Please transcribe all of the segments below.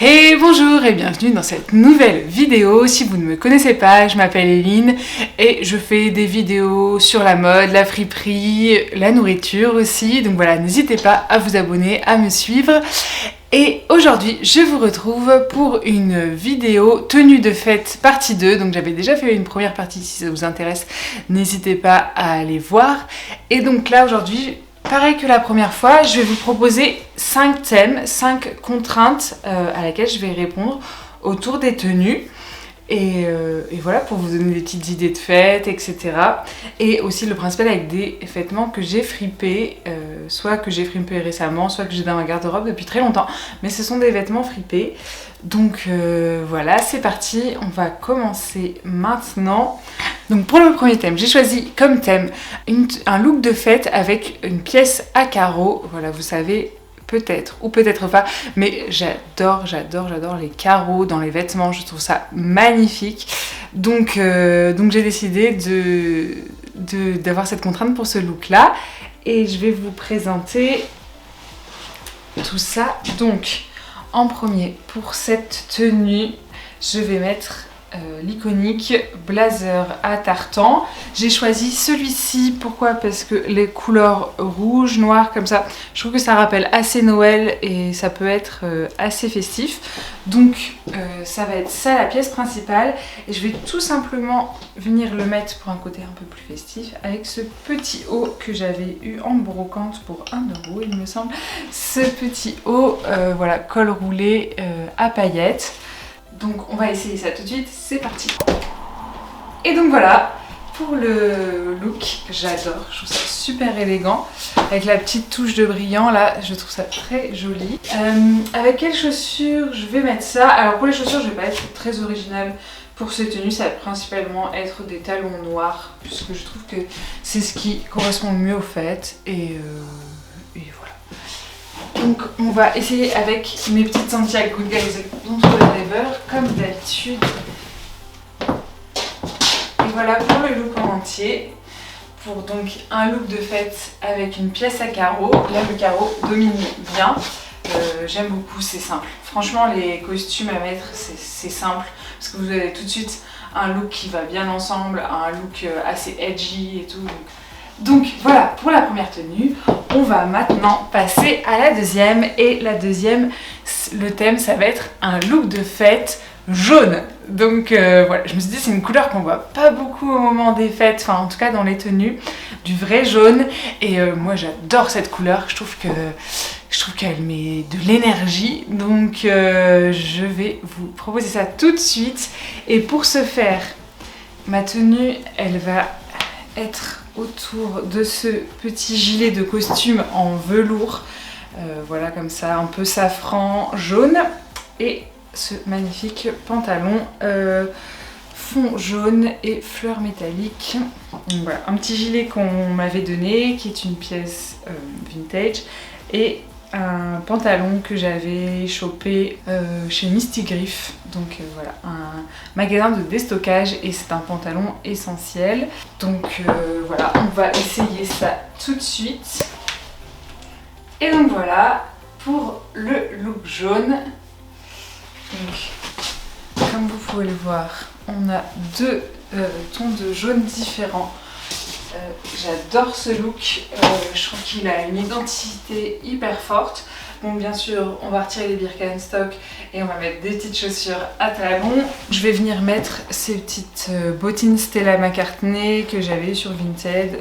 Hey, bonjour et bienvenue dans cette nouvelle vidéo. Si vous ne me connaissez pas, je m'appelle Eline et je fais des vidéos sur la mode, la friperie, la nourriture aussi. Donc voilà, n'hésitez pas à vous abonner, à me suivre. Et aujourd'hui, je vous retrouve pour une vidéo tenue de fête partie 2. Donc j'avais déjà fait une première partie, si ça vous intéresse, n'hésitez pas à aller voir. Et donc là, aujourd'hui, pareil que la première fois, je vais vous proposer 5 thèmes, 5 contraintes à laquelle je vais répondre autour des tenues. Et voilà, pour vous donner des petites idées de fête, etc. Et aussi le principal avec des vêtements que j'ai fripés, soit que j'ai fripés récemment, soit que j'ai dans ma garde-robe depuis très longtemps. Mais ce sont des vêtements fripés. Donc voilà, c'est parti, on va commencer maintenant. Donc pour le premier thème, j'ai choisi comme thème un look de fête avec une pièce à carreaux. Voilà, vous savez, peut-être ou peut-être pas, mais j'adore les carreaux dans les vêtements, je trouve ça magnifique. Donc j'ai décidé d'avoir cette contrainte pour ce look-là et je vais vous présenter tout ça. Donc en premier, pour cette tenue, je vais mettre l'iconique blazer à tartan. J'ai choisi celui-ci, pourquoi? Parce que les couleurs rouge, noir comme ça, je trouve que ça rappelle assez Noël et ça peut être assez festif. Donc ça va être ça la pièce principale et je vais tout simplement venir le mettre pour un côté un peu plus festif avec ce petit haut que j'avais eu en brocante pour 1 € il me semble. Ce petit haut, voilà, col roulé à paillettes. Donc on va essayer ça tout de suite, c'est parti. Et donc voilà, pour le look, j'adore, je trouve ça super élégant. Avec la petite touche de brillant là, je trouve ça très joli. Avec quelles chaussures je vais mettre ça? Alors pour les chaussures, je vais pas être très originale pour cette tenue, ça va principalement être des talons noirs, puisque je trouve que c'est ce qui correspond le mieux aux fêtes. Et voilà. Donc on va essayer avec mes petites Santiago Good Guys Forever comme d'habitude. Et voilà pour le look en entier. Pour donc un look de fête avec une pièce à carreaux. Là le carreau domine bien. J'aime beaucoup, c'est simple. Franchement les costumes à mettre c'est simple parce que vous avez tout de suite un look qui va bien ensemble, un look assez edgy et tout. Donc voilà pour la première tenue. On va maintenant passer à la deuxième. Et la deuxième, le thème, ça va être un look de fête jaune. Donc voilà, je me suis dit c'est une couleur qu'on voit pas beaucoup au moment des fêtes, enfin en tout cas dans les tenues, du vrai jaune. Et moi j'adore cette couleur, je trouve qu'elle met de l'énergie. Donc je vais vous proposer ça tout de suite. Et pour ce faire, ma tenue, elle va être autour de ce petit gilet de costume en velours, voilà comme ça, un peu safran jaune, et ce magnifique pantalon fond jaune et fleurs métalliques. Donc voilà, un petit gilet qu'on m'avait donné, qui est une pièce vintage, et un pantalon que j'avais chopé chez Misty Griff, donc voilà, un magasin de déstockage, et c'est un pantalon essentiel. Donc voilà, on va essayer ça tout de suite. Et donc voilà pour le look jaune. Donc, comme vous pouvez le voir, on a deux tons de jaune différents. J'adore ce look, je trouve qu'il a une identité hyper forte. Bon, bien sûr, on va retirer les Birkenstock et on va mettre des petites chaussures à talons. Je vais venir mettre ces petites bottines Stella McCartney que j'avais eues sur Vinted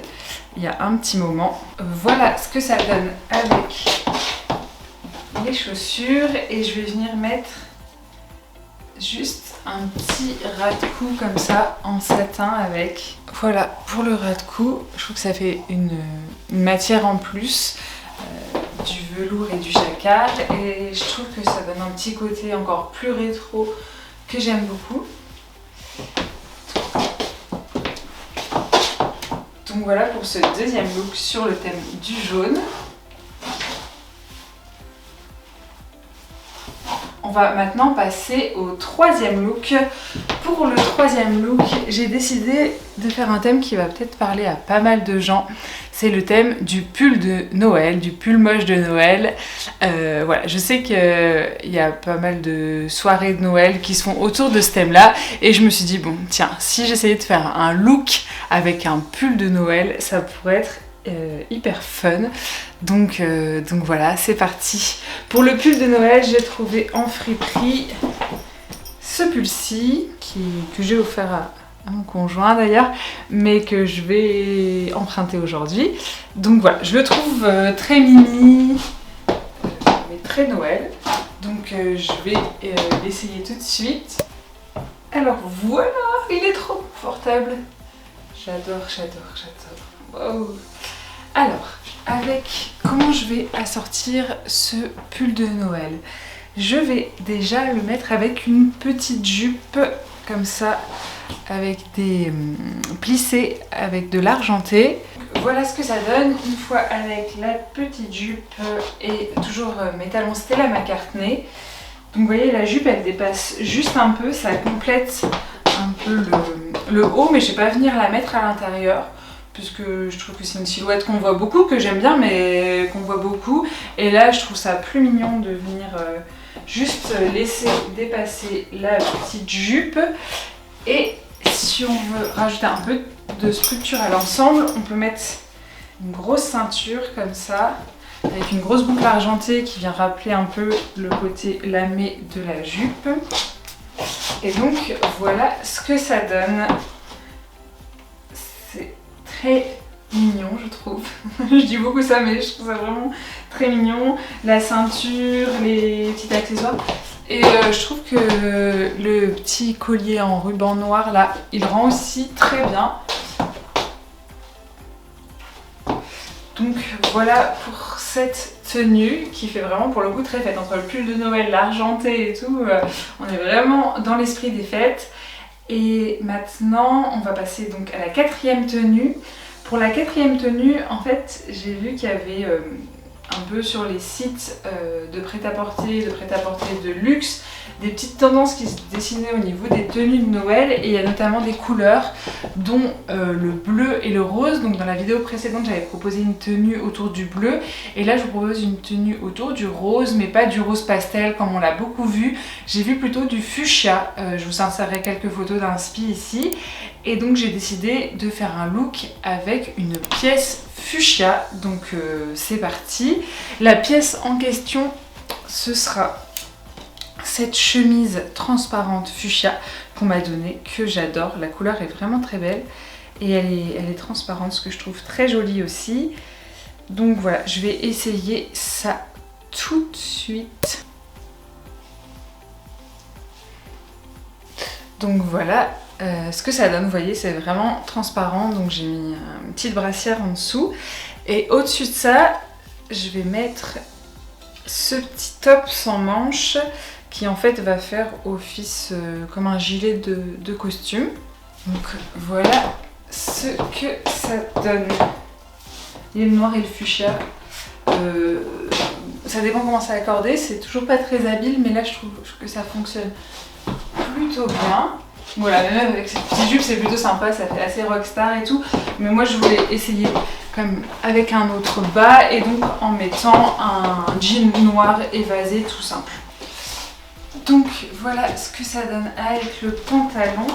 il y a un petit moment. Voilà ce que ça donne avec les chaussures, et je vais venir mettre juste un petit ras de cou comme ça en satin avec. Voilà pour le ras de cou, je trouve que ça fait une matière en plus, du velours et du jacquard, et je trouve que ça donne un petit côté encore plus rétro que j'aime beaucoup. Donc voilà pour ce deuxième look sur le thème du jaune. On va maintenant passer au troisième look Pour le troisième look, j'ai décidé de faire un thème qui va peut-être parler à pas mal de gens. C'est le thème du pull de Noël, du pull moche de Noël. Voilà, je sais qu'il y a pas mal de soirées de Noël qui se font autour de ce thème-là. Et je me suis dit, bon, tiens, si j'essayais de faire un look avec un pull de Noël, ça pourrait être hyper fun. Donc voilà, c'est parti. Pour le pull de Noël, j'ai trouvé en friperie ce pull-ci que j'ai offert à mon conjoint d'ailleurs, mais que je vais emprunter aujourd'hui. Donc voilà, je le trouve très mini, mais très Noël. Donc je vais l'essayer tout de suite. Alors voilà, il est trop confortable. J'adore. Wow. Alors, comment je vais assortir ce pull de Noël? Je vais déjà le mettre avec une petite jupe comme ça, avec des plissés, avec de l'argenté. Voilà ce que ça donne une fois avec la petite jupe et toujours mes talons Stella McCartney. Donc vous voyez, la jupe elle dépasse juste un peu, ça complète un peu le haut, mais je ne vais pas venir la mettre à l'intérieur puisque je trouve que c'est une silhouette qu'on voit beaucoup, que j'aime bien mais qu'on voit beaucoup. Et là je trouve ça plus mignon de venir juste laisser dépasser la petite jupe. Et si on veut rajouter un peu de structure à l'ensemble, on peut mettre une grosse ceinture comme ça, avec une grosse boucle argentée qui vient rappeler un peu le côté lamé de la jupe. Et donc voilà ce que ça donne. C'est très mignon, je trouve. Je dis beaucoup ça, mais je trouve ça vraiment très mignon. La ceinture, les petits accessoires. Et je trouve que le petit collier en ruban noir là, il rend aussi très bien. Donc voilà pour cette tenue qui fait vraiment pour le coup très fête. Entre le pull de Noël, l'argenté et tout, on est vraiment dans l'esprit des fêtes. Et maintenant, on va passer donc à la quatrième tenue. Pour la quatrième tenue, en fait, j'ai vu qu'il y avait un peu sur les sites de prêt-à-porter, de luxe, des petites tendances qui se dessinaient au niveau des tenues de Noël, et il y a notamment des couleurs dont le bleu et le rose. Donc dans la vidéo précédente j'avais proposé une tenue autour du bleu, et là je vous propose une tenue autour du rose, mais pas du rose pastel comme on l'a beaucoup vu. J'ai vu plutôt du fuchsia. Je vous insérerai quelques photos d'inspi ici. Et donc j'ai décidé de faire un look avec une pièce fuchsia. Donc c'est parti. La pièce en question, ce sera cette chemise transparente fuchsia qu'on m'a donnée, que j'adore. La couleur est vraiment très belle et elle est transparente, ce que je trouve très joli aussi. Donc voilà, je vais essayer ça tout de suite. Donc voilà ce que ça donne. Vous voyez, c'est vraiment transparent. Donc j'ai mis une petite brassière en dessous. Et au-dessus de ça, je vais mettre ce petit top sans manches qui en fait va faire office comme un gilet de costume. Donc voilà ce que ça donne. Il y a le noir et le fuchsia. Ça dépend comment c'est accordé, c'est toujours pas très habile, mais là je trouve que ça fonctionne plutôt bien. Voilà, même avec cette petite jupe c'est plutôt sympa, ça fait assez rockstar et tout. Mais moi je voulais essayer comme avec un autre bas, et donc en mettant un jean noir évasé tout simple. Donc voilà ce que ça donne avec le pantalon.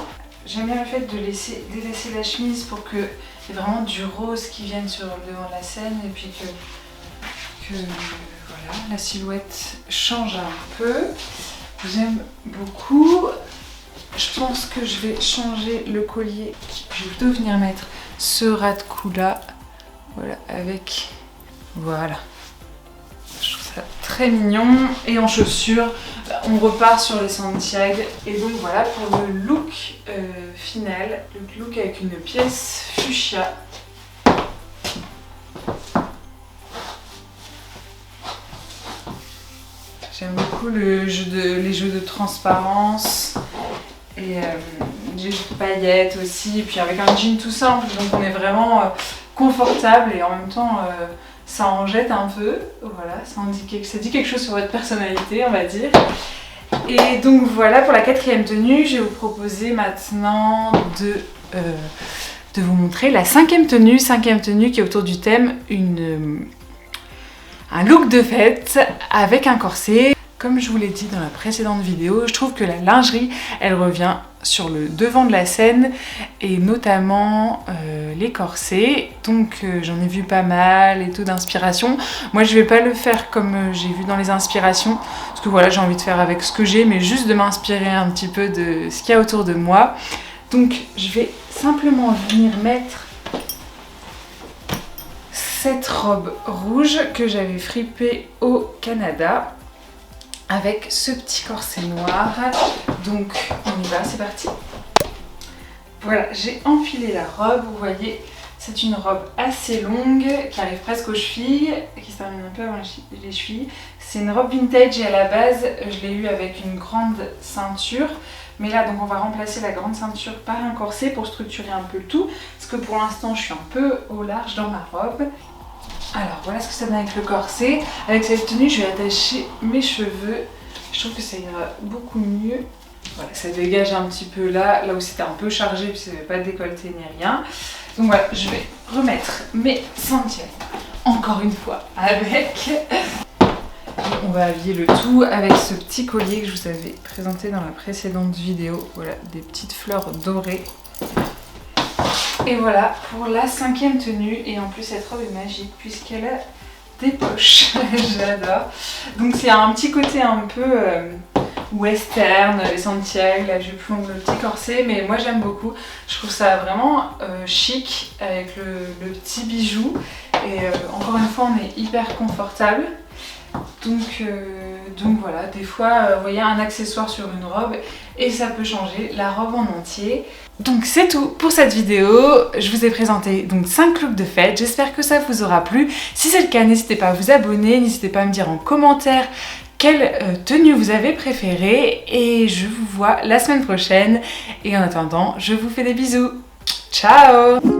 J'aime bien le fait de laisser délaisser la chemise pour qu'il y ait vraiment du rose qui vienne sur le devant de la scène, et puis que voilà, la silhouette change un peu. J'aime beaucoup. Je pense que je vais changer le collier. Je vais plutôt venir mettre ce ras de cou là. Voilà, avec... Voilà. Je trouve ça très mignon. Et en chaussures, on repart sur les Santiago. Et donc voilà pour le look final. Le look avec une pièce fuchsia. J'aime beaucoup les jeux de transparence. Et des jeux de paillettes aussi. Et puis avec un jean tout simple. Donc on est vraiment confortable et en même temps... ça en jette un peu, voilà, ça dit quelque chose sur votre personnalité, on va dire. Et donc voilà pour la 4e tenue, je vais vous proposer maintenant de vous montrer la 5e tenue. 5e tenue qui est autour du thème un look de fête avec un corset. Comme je vous l'ai dit dans la précédente vidéo, je trouve que la lingerie, elle revient sur le devant de la scène et notamment les corsets. Donc j'en ai vu pas mal et tout d'inspiration. Moi je vais pas le faire comme j'ai vu dans les inspirations parce que voilà, j'ai envie de faire avec ce que j'ai, mais juste de m'inspirer un petit peu de ce qu'il y a autour de moi. Donc je vais simplement venir mettre cette robe rouge que j'avais fripée au Canada avec ce petit corset noir. Donc on y va, c'est parti. Voilà, j'ai enfilé la robe, vous voyez, c'est une robe assez longue qui arrive presque aux chevilles, qui se termine un peu avant les chevilles. C'est une robe vintage et à la base je l'ai eue avec une grande ceinture. Mais là donc on va remplacer la grande ceinture par un corset pour structurer un peu le tout. Parce que pour l'instant je suis un peu au large dans ma robe. Alors voilà ce que ça donne avec le corset. Avec cette tenue je vais attacher mes cheveux. Je trouve que ça ira beaucoup mieux. Voilà, ça dégage un petit peu là où c'était un peu chargé puisqu'il n'y avait pas de décolleté ni rien. Donc voilà, je vais remettre mes sentiers encore une fois avec. Et on va habiller le tout avec ce petit collier que je vous avais présenté dans la précédente vidéo. Voilà, des petites fleurs dorées. Et voilà pour la 5e tenue. Et en plus cette robe est magique puisqu'elle a des poches. J'adore. Donc c'est un petit côté un peu western, les Santiago, la jupe longue, le petit corset. Mais moi j'aime beaucoup. Je trouve ça vraiment chic avec le petit bijou. Et encore une fois on est hyper confortable. Donc voilà, des fois vous voyez un accessoire sur une robe et ça peut changer la robe en entier. Donc c'est tout pour cette vidéo, je vous ai présenté donc 5 looks de fête, j'espère que ça vous aura plu. Si c'est le cas, n'hésitez pas à vous abonner, n'hésitez pas à me dire en commentaire quelle tenue vous avez préférée et je vous vois la semaine prochaine. Et en attendant, je vous fais des bisous. Ciao!